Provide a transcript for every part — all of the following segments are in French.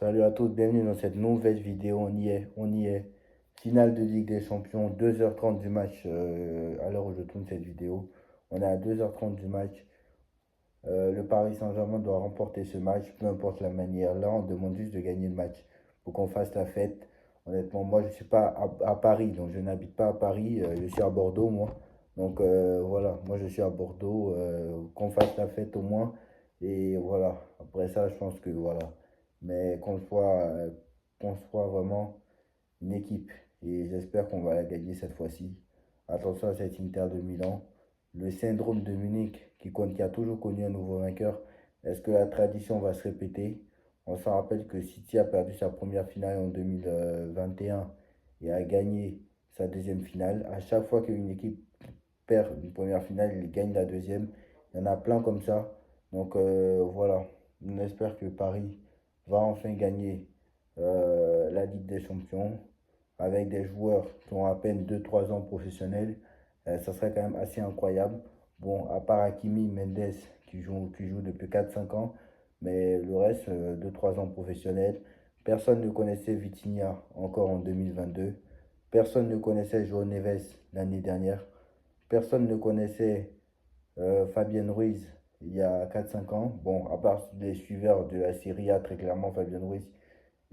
Salut à tous, bienvenue dans cette nouvelle vidéo. On y est. Finale de Ligue des Champions, 2h30 du match à l'heure où je tourne cette vidéo. On est à 2h30 du match. Le Paris Saint-Germain doit remporter ce match, peu importe la manière. Là, on demande juste de gagner le match pour qu'on fasse la fête. Honnêtement, moi, je ne suis pas à Paris, donc je n'habite pas à Paris. Je suis à Bordeaux, moi. Donc voilà, moi, je suis à Bordeaux. Qu'on fasse la fête au moins. Et voilà, après ça, je pense que voilà. Mais qu'on soit vraiment une équipe. Et j'espère qu'on va la gagner cette fois-ci. Attention à cet Inter de Milan. Le syndrome de Munich qui a toujours connu un nouveau vainqueur. Est-ce que la tradition va se répéter? On se rappelle que City a perdu sa première finale en 2021 et a gagné sa deuxième finale. À chaque fois qu'une équipe perd une première finale, il gagne la deuxième. Il y en a plein comme ça. Donc voilà, on espère que Paris va enfin gagner la Ligue des Champions avec des joueurs qui ont à peine 2 3 ans professionnels. Ça serait quand même assez incroyable. Bon, à part Hakimi, Mendes qui joue depuis 4 5 ans, mais le reste, 2 3 ans professionnels. Personne ne connaissait Vitinha encore en 2022. Personne ne connaissait João Neves l'année dernière. Personne ne connaissait Fabien Ruiz il y a 4 5 ans. Bon, à part les suiveurs de la Serie A, très clairement, Fabien Ruiz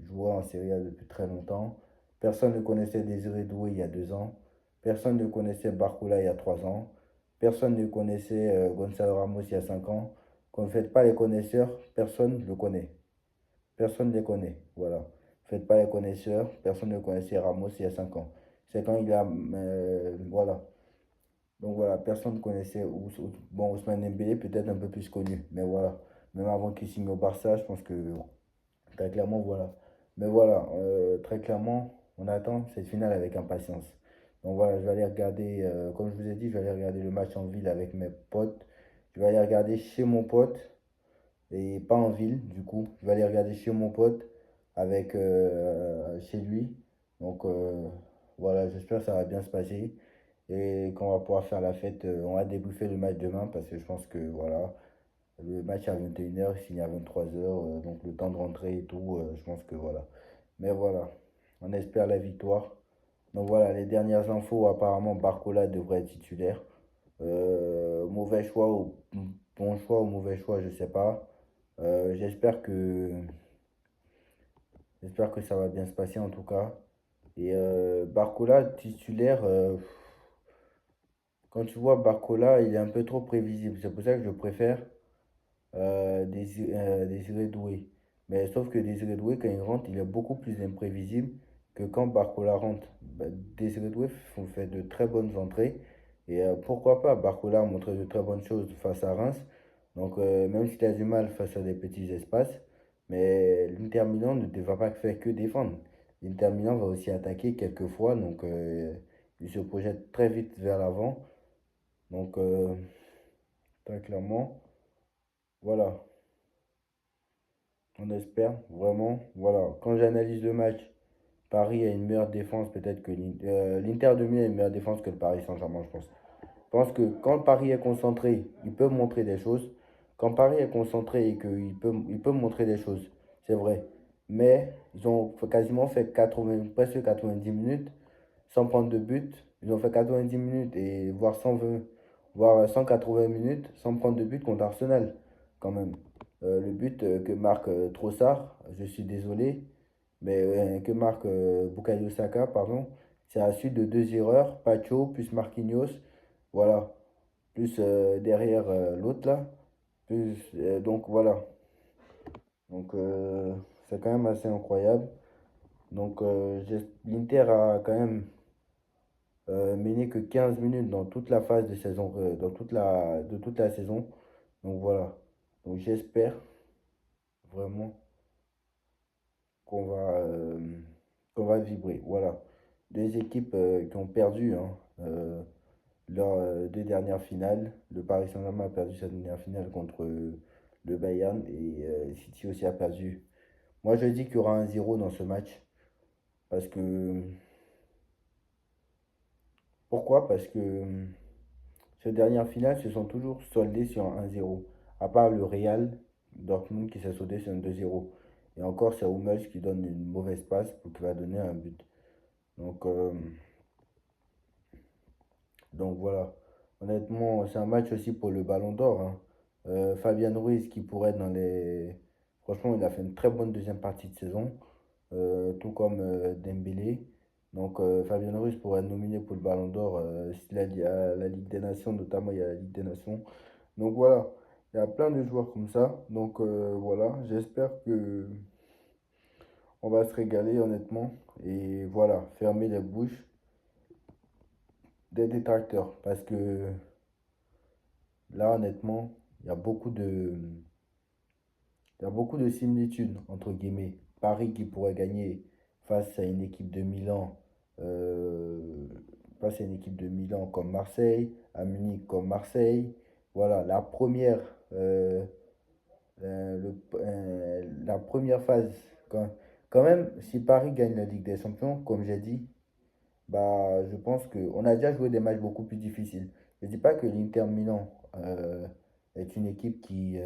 jouait en Serie A depuis très longtemps. Personne ne connaissait Désiré Doué il y a 2 ans. Personne ne connaissait Barcola il y a 3 ans. Personne ne connaissait Gonzalo Ramos il y a 5 ans. Quand ne faites pas les connaisseurs, personne ne le connaît. Personne ne les connaît. Voilà. Faites pas les connaisseurs. Personne ne connaissait Ramos il y a 5 ans. C'est quand il a. Voilà. Donc voilà, personne ne connaissait. Bon, Ousmane Dembélé, peut-être un peu plus connu. Mais voilà. Même avant qu'il signe au Barça, je pense que très clairement, voilà. Mais voilà, très clairement, on attend cette finale avec impatience. Donc voilà, je vais aller regarder, comme je vous ai dit, je vais aller regarder le match en ville avec mes potes. Je vais aller regarder chez mon pote, et pas en ville, du coup. Je vais aller regarder chez mon pote, avec chez lui. Donc voilà, j'espère que ça va bien se passer et qu'on va pouvoir faire la fête. On va débriefer le match demain parce que je pense que voilà, le match à 21 h, il finit à 23 h, donc le temps de rentrer et tout, je pense que voilà. Mais voilà, on espère la victoire. Donc voilà, les dernières infos, apparemment Barcola devrait être titulaire. Mauvais choix ou bon choix ou mauvais choix, je sais pas. J'espère que ça va bien se passer en tout cas. Et Barcola titulaire, quand tu vois Barcola, il est un peu trop prévisible. C'est pour ça que je préfère Désiré Doué. Mais sauf que Désiré Doué, quand il rentre, il est beaucoup plus imprévisible que quand Barcola rentre. Bah, Désiré Doué fait de très bonnes entrées. Et pourquoi pas, Barcola a montré de très bonnes choses face à Reims. Donc même s'il a du mal face à des petits espaces, mais l'Inter Milan ne va pas faire que défendre. L'Inter Milan va aussi attaquer quelques fois. Donc il se projette très vite vers l'avant. Donc très clairement, voilà. On espère vraiment. Voilà. Quand j'analyse le match, Paris a une meilleure défense peut-être que l'Inter de Milan a une meilleure défense que le Paris Saint-Germain, je pense. Je pense que quand le Paris est concentré, il peut montrer des choses. Quand Paris est concentré et qu'il peut montrer des choses, c'est vrai. Mais ils ont quasiment fait 80, presque 90 minutes sans prendre de but. Ils ont fait 90 minutes et voire 120, voire 180 minutes sans prendre de but contre Arsenal, quand même. Le but que marque Trossard, je suis désolé, mais que marque Bukayo Saka, pardon, c'est à la suite de 2 erreurs, Pacho plus Marquinhos, voilà, plus derrière l'autre là, donc voilà, donc c'est quand même assez incroyable. Donc l'Inter a quand même mené que 15 minutes dans toute la phase de saison, de toute la saison. Donc voilà. Donc j'espère vraiment qu'on va, euh, qu'on va vibrer. Voilà. Deux équipes qui ont perdu hein, leurs 2 dernières finales. Le Paris Saint-Germain a perdu sa dernière finale contre le Bayern et City aussi a perdu. Moi je dis qu'il y aura un 0 dans ce match. Parce que. Pourquoi? Parce que ces dernières finales se sont toujours soldées sur un 1-0. À part le Real Dortmund qui s'est soldé sur un 2-0. Et encore, c'est Hummels qui donne une mauvaise passe pour qu'il va donner un but. Donc, euh, donc voilà. Honnêtement, c'est un match aussi pour le Ballon d'Or, hein. Fabien Ruiz qui pourrait être dans les... Franchement, il a fait une très bonne deuxième partie de saison, tout comme Dembélé. Donc Fabien Ruiz pourrait être nominé pour le Ballon d'Or s'il a la Ligue des Nations, notamment il y a la Ligue des Nations. Donc voilà, il y a plein de joueurs comme ça. Donc voilà, j'espère que on va se régaler honnêtement. Et voilà, fermer les bouches des détracteurs. Parce que là, honnêtement, il y a beaucoup de similitudes, entre guillemets. Paris qui pourrait gagner face à une équipe de Milan, euh, face à une équipe de Milan comme Marseille, à Munich comme Marseille. Voilà, la première phase. Quand même, si Paris gagne la Ligue des Champions, comme j'ai dit, bah, je pense qu'on a déjà joué des matchs beaucoup plus difficiles. Je ne dis pas que l'Inter Milan est une équipe qui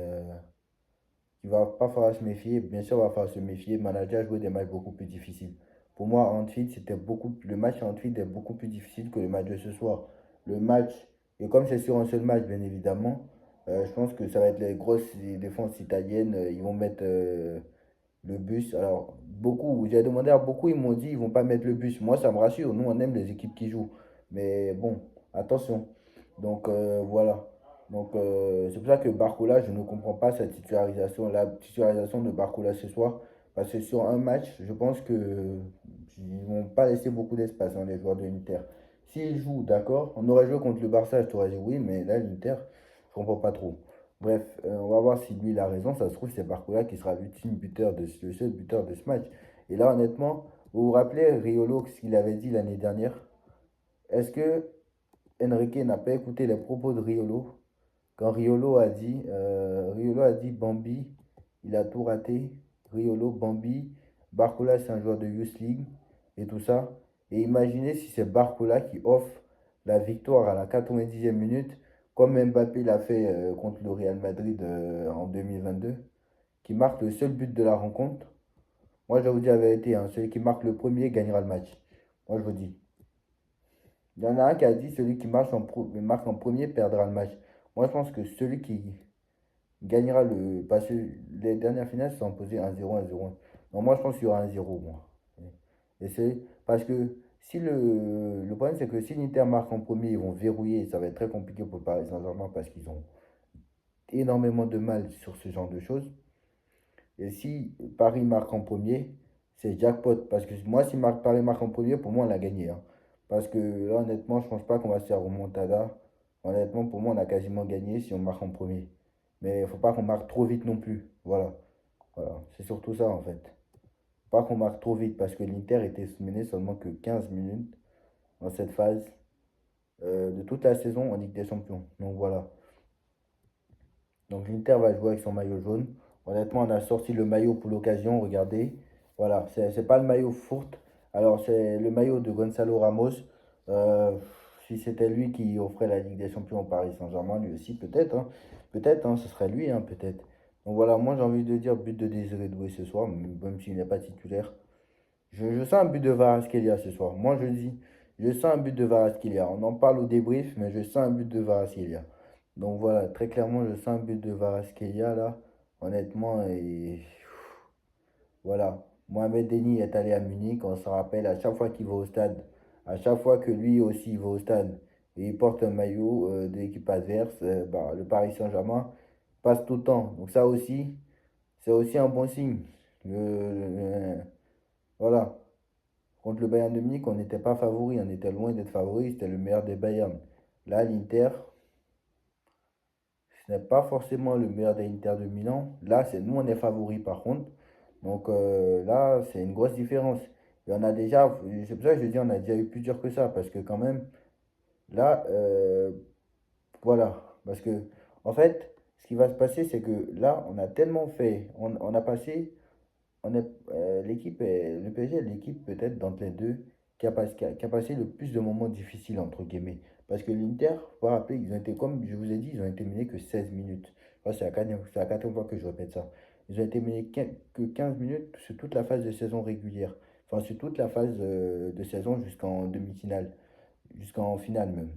va pas falloir se méfier. Bien sûr, il va falloir se méfier, mais on a déjà joué des matchs beaucoup plus difficiles. Pour moi, le match à Anfield est beaucoup plus difficile que le match de ce soir. Le match, et comme c'est sur un seul match, bien évidemment, je pense que ça va être les grosses défenses italiennes. Ils vont mettre le bus. Alors, beaucoup, j'ai demandé à beaucoup, ils m'ont dit ils vont pas mettre le bus. Moi, ça me rassure. Nous, on aime les équipes qui jouent. Mais bon, attention. Donc, voilà. Donc, c'est pour ça que Barcola, je ne comprends pas cette titularisation, la titularisation de Barcola ce soir. Parce que sur un match, je pense que ils vont pas laisser beaucoup d'espace, hein, les joueurs de l'Inter. S'ils jouent, d'accord, on aurait joué contre le Barça, je t'aurais dit oui, mais là, l'Inter, je comprends pas trop. Bref, on va voir si lui il a raison. Ça se trouve, c'est Barcola qui sera l'ultime buteur le seul buteur de ce match. Et là, honnêtement, vous vous rappelez Riolo, ce qu'il avait dit l'année dernière? Est-ce que Enrique n'a pas écouté les propos de Riolo quand Riolo a dit Bambi, il a tout raté. Riolo, Bambi, Barcola, c'est un joueur de Youth League et tout ça. Et imaginez si c'est Barcola qui offre la victoire à la 90e minute, comme Mbappé l'a fait contre le Real Madrid en 2022, qui marque le seul but de la rencontre. Moi, je vous dis la vérité, hein, celui qui marque le premier gagnera le match. Moi, je vous dis. Il y en a un qui a dit celui qui marque en premier perdra le match. Moi, je pense que celui qui gagnera le. Parce que les dernières finales sont posées 1-0, 1-0. Donc moi, je pense qu'il y aura 1-0, moi. Et c'est parce que si le problème, c'est que si l'Inter marque en premier, ils vont verrouiller. Ça va être très compliqué pour le Paris Saint-Germain parce qu'ils ont énormément de mal sur ce genre de choses. Et si Paris marque en premier, c'est jackpot. Parce que moi, si Paris marque en premier, pour moi, on a gagné, hein. Parce que là, honnêtement, je pense pas qu'on va se faire remontada. Honnêtement, pour moi, on a quasiment gagné si on marque en premier. Mais il ne faut pas qu'on marque trop vite non plus. Voilà. Voilà. C'est surtout ça, en fait. Pas qu'on marque trop vite parce que l'Inter était mené seulement que 15 minutes dans cette phase de toute la saison en Ligue des Champions. Donc voilà. Donc l'Inter va jouer avec son maillot jaune. Honnêtement, on a sorti le maillot pour l'occasion. Regardez. Voilà. C'est pas le maillot fourte. Alors c'est le maillot de Gonzalo Ramos. Euh, Si c'était lui qui offrait la Ligue des Champions au Paris Saint-Germain, lui aussi, peut-être, hein. Peut-être, hein, ce serait lui, hein, peut-être. Donc voilà, moi j'ai envie de dire but de Désiré Doué ce soir, même s'il n'est pas titulaire. Je sens un but de Kvaratskhelia ce soir. Moi, je dis, je sens un but de Kvaratskhelia. On en parle au débrief, mais je sens un but de Kvaratskhelia. Donc voilà, très clairement, je sens un but de Kvaratskhelia là, honnêtement. Et voilà, Mohamed Denis est allé à Munich. On se rappelle, à chaque fois qu'il va au stade, à chaque fois que lui aussi va au stade et il porte un maillot de l'équipe adverse, bah, le Paris Saint-Germain passe tout le temps. Donc ça aussi, c'est aussi un bon signe. Voilà. Contre le Bayern de Munich, on n'était pas favori, on était loin d'être favori, c'était le meilleur des Bayern. Là, l'Inter, ce n'est pas forcément le meilleur des Inter de Milan. Là, c'est nous, on est favori par contre. Donc là, c'est une grosse différence. Et on a déjà, c'est pour ça que je dis, on a déjà eu plus dur que ça, parce que quand même, là, voilà. Parce que, en fait, ce qui va se passer, c'est que là, on a tellement fait, on a passé le PSG est l'équipe peut-être d'entre les deux qui a passé le plus de moments difficiles, entre guillemets. Parce que l'Inter, faut rappeler, ils ont été, comme je vous ai dit, ils ont été menés que 16 minutes. Je crois que c'est la quatrième fois que je répète ça. Ils ont été menés que 15 minutes sur toute la phase de saison régulière. Enfin, sur toute la phase de saison jusqu'en demi-finale, jusqu'en finale même.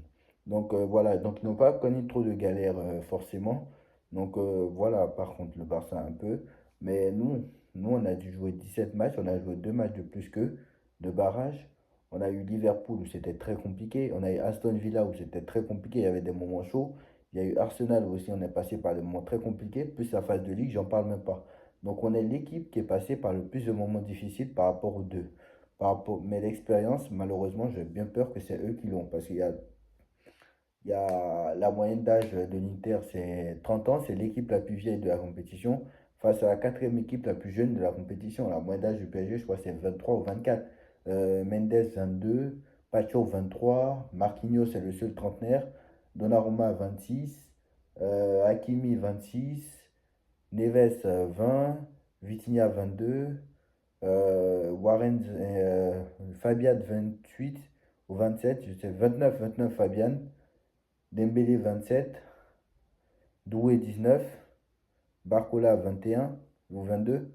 Donc voilà, donc ils n'ont pas connu trop de galères forcément. Donc voilà, par contre, le Barça un peu. Mais nous, on a dû jouer 17 matchs, on a joué 2 matchs de plus qu'eux, de barrage. On a eu Liverpool où c'était très compliqué. On a eu Aston Villa où c'était très compliqué, il y avait des moments chauds. Il y a eu Arsenal aussi, on est passé par des moments très compliqués. Plus la phase de Ligue, j'en parle même pas. Donc on est l'équipe qui est passée par le plus de moments difficiles par rapport aux deux. Mais l'expérience, malheureusement, j'ai bien peur que c'est eux qui l'ont. Parce qu'il y a la moyenne d'âge de l'Inter, c'est 30 ans, c'est l'équipe la plus vieille de la compétition, face à la quatrième équipe la plus jeune de la compétition. La moyenne d'âge du PSG, je crois, c'est 23 ou 24. Mendes, 22, Pacho, 23, Marquinhos, c'est le seul trentenaire, Donnarumma, 26, Hakimi, 26, Neves, 20, Vitinha, 22, Warren, Fabian, 28 ou 27, je sais, 29 Fabian. Dembélé 27, Doué 19, Barcola 21 ou 22.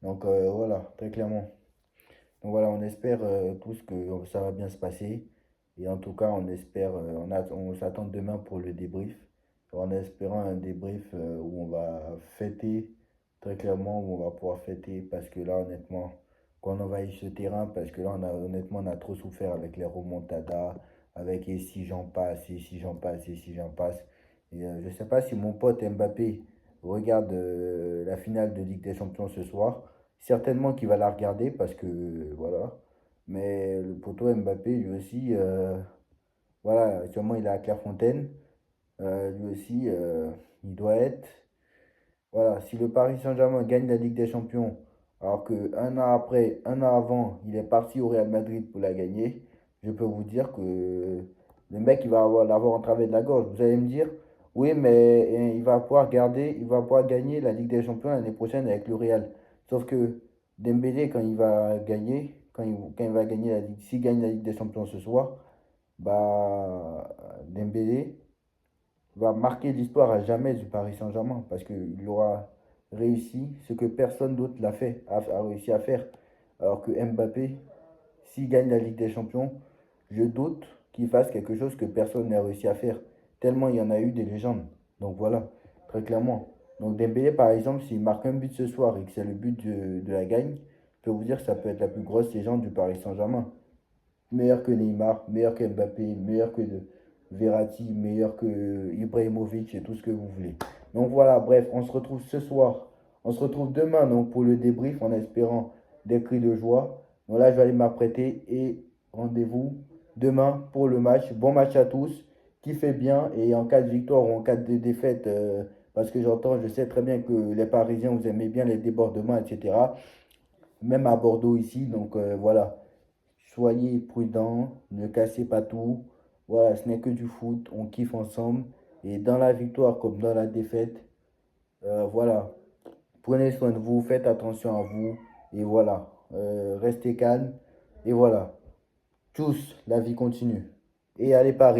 Donc voilà, très clairement. Donc voilà, on espère tous que ça va bien se passer. Et en tout cas, on espère, on s'attend demain pour le débrief. En espérant un débrief où on va fêter, très clairement, où on va pouvoir fêter. Parce que là, honnêtement, quand on envahit ce terrain, parce que là, honnêtement, on a trop souffert avec les remontadas, avec et si j'en passe, et si j'en passe, et si j'en passe. Et je ne sais pas si mon pote Mbappé regarde la finale de Ligue des Champions ce soir. Certainement qu'il va la regarder parce que voilà. Mais le poteau Mbappé, lui aussi, voilà, actuellement il est à Clairefontaine. Lui aussi, il doit être. Voilà, si le Paris Saint-Germain gagne la Ligue des Champions, alors que un an après, un an avant, il est parti au Real Madrid pour la gagner, je peux vous dire que le mec, il va l'avoir en travers de la gorge. Vous allez me dire, oui, mais il va pouvoir gagner la Ligue des Champions l'année prochaine avec le Real. Sauf que Dembélé, quand il va gagner, quand il va gagner s'il gagne la Ligue des Champions ce soir, bah, Dembélé, va marquer l'histoire à jamais du Paris Saint-Germain parce qu'il aura réussi ce que personne d'autre l'a fait, a réussi à faire. Alors que Mbappé, s'il gagne la Ligue des Champions, je doute qu'il fasse quelque chose que personne n'a réussi à faire. Tellement il y en a eu des légendes. Donc voilà, très clairement. Donc Dembélé, par exemple, s'il marque un but ce soir et que c'est le but de la gagne, je peux vous dire que ça peut être la plus grosse légende du Paris Saint-Germain. Meilleur que Neymar, meilleur que Mbappé, meilleur que Verratti, meilleur que Ibrahimovic et tout ce que vous voulez. Donc voilà, bref, on se retrouve ce soir. On se retrouve demain donc pour le débrief en espérant des cris de joie. Donc là, je vais aller m'apprêter et rendez-vous demain pour le match. Bon match à tous. Kiffez bien et en cas de victoire ou en cas de défaite, parce que je sais très bien que les Parisiens, vous aimez bien les débordements, etc. Même à Bordeaux ici. Donc voilà. Soyez prudents, ne cassez pas tout. Voilà, ce n'est que du foot, on kiffe ensemble. Et dans la victoire comme dans la défaite, voilà, prenez soin de vous, faites attention à vous. Et voilà, restez calme. Et voilà, tous, la vie continue. Et allez Paris.